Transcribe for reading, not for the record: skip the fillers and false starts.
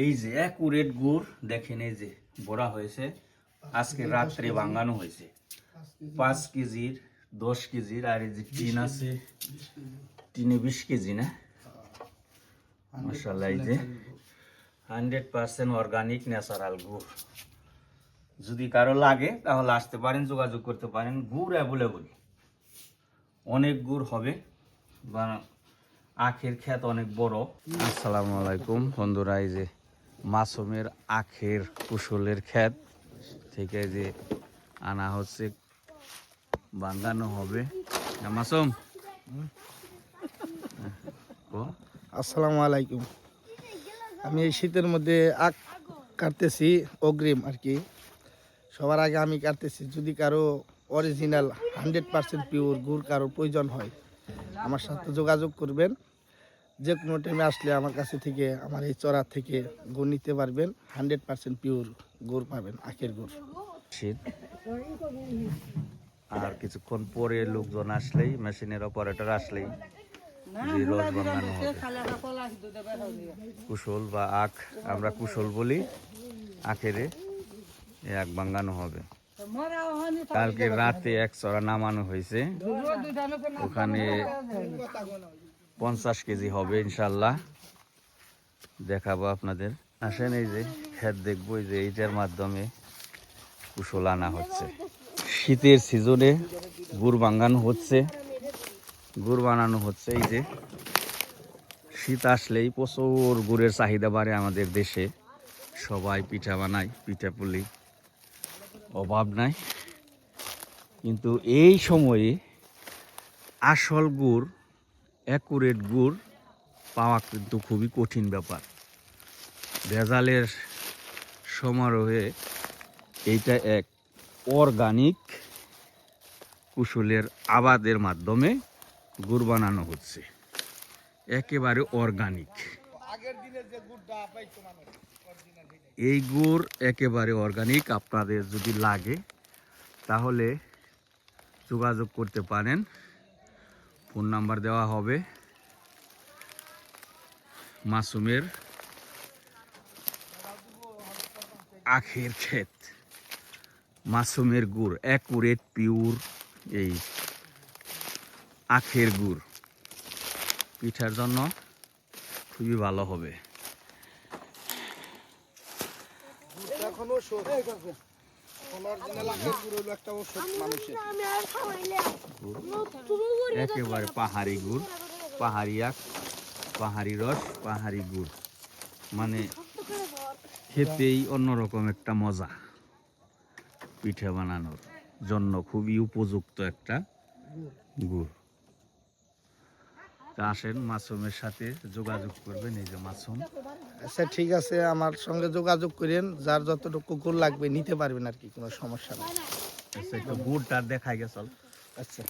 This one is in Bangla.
এই যে অ্যাকুরেট গুড় দেখেন, এই যে ভরা হয়েছে, আজকে রাত্রে ভাঙানো হয়েছে 5 কেজির 10 কেজির। আর এই যে টিন আছে, টিনে 20 কেজি না, মাশাআল্লাহ। এই যে 100% অর্গানিক ন্যাচারাল গুড়। যদি কারো লাগে তাহলে আসতে পারেন, যোগাযোগ করতে পারেন। গুড় অ্যাভেলেবল, অনেক গুড় হবে, বা আখের ক্ষেত অনেক বড়। আসসালামু আলাইকুম বন্ধুরা, এই যে মাসুমের আখের কুশলের ক্ষেত থেকে যে আনা হচ্ছে, বাঁধানো হবে। মাসুম, আসসালামু আলাইকুম। আমি এই শীতের মধ্যে আখ কাটতেছি, অগ্রিম আর কি। সবার আগে আমি কাটতেছি। যদি কারো অরিজিনাল 100% পিওর গুড় কারো প্রয়োজন হয়, আমার সাথে যোগাযোগ করবেন। যে কোনো টাইমে আসলে আমার কাছে থেকে, আমার এই চড়া থেকে গুড় নিতে পারবেন। 100% পিওর গুড় পাবেন, আখের গুড়। শীত আর কিছুক্ষণ পরে লোকজন আসলেই, মেশিনের অপারেটর আসলেই যে রস বানানো হবে। কুশল বা আখ, আমরা কুশল বলি, আখেরে আখ বাঙ্গানো হবে। কালকে রাতে এক চড়া নামানো হয়েছে, ওখানে 50 কেজি হবে ইনশাল্লাহ। দেখাবো আপনাদের, আসেন। এই যে ক্ষেত দেখবো, এই যে এইটার মাধ্যমে কুশল আনা হচ্ছে। শীতের সিজনে গুড় বাঙ্গানো হচ্ছে, গুড় বানানো হচ্ছে। এই যে শীত আসলেই প্রচুর গুড়ের চাহিদা বাড়ে আমাদের দেশে। সবাই পিঠা বানায়, পিঠা পুলি, অভাব নাই। কিন্তু এই সময়ে আসল গুড়, অ্যাকুরেট গুড় পাওয়া কিন্তু খুবই কঠিন ব্যাপার। ভেজালের সমারোহে এইটা এক অর্গানিক কুশলের আবাদের মাধ্যমে গুড় বানানো হচ্ছে, একেবারে অর্গানিক। এই গুড় একেবারে অর্গানিক। আপনাদের যদি লাগে তাহলে যোগাযোগ করতে পারেন, ফোন নাম্বার দেওয়া হবে। মাসুমের আখের ক্ষেত, মাসুমের গুড়, অ্যাকুরেট পিওর এই আখের গুড় পিঠার জন্য খুবই ভালো হবে। একেবারে পাহাড়ি গুড়, পাহাড়ি আখ, পাহাড়ি রস, পাহাড়ি গুড়, মানে খেতেই অন্যরকম একটা মজা। পিঠা বানানোর জন্য খুবই উপযুক্ত একটা গুড়। তা আসেন, মাসুমের সাথে যোগাযোগ করবেন। এই যে মাসুম। আচ্ছা, ঠিক আছে, আমার সঙ্গে যোগাযোগ করেন। যার যতটুকু গুড় লাগবে নিতে পারবেন আর কি, কোনো সমস্যা নেই। আচ্ছা, একটু গুড়টা দেখাই গেছল। আচ্ছা।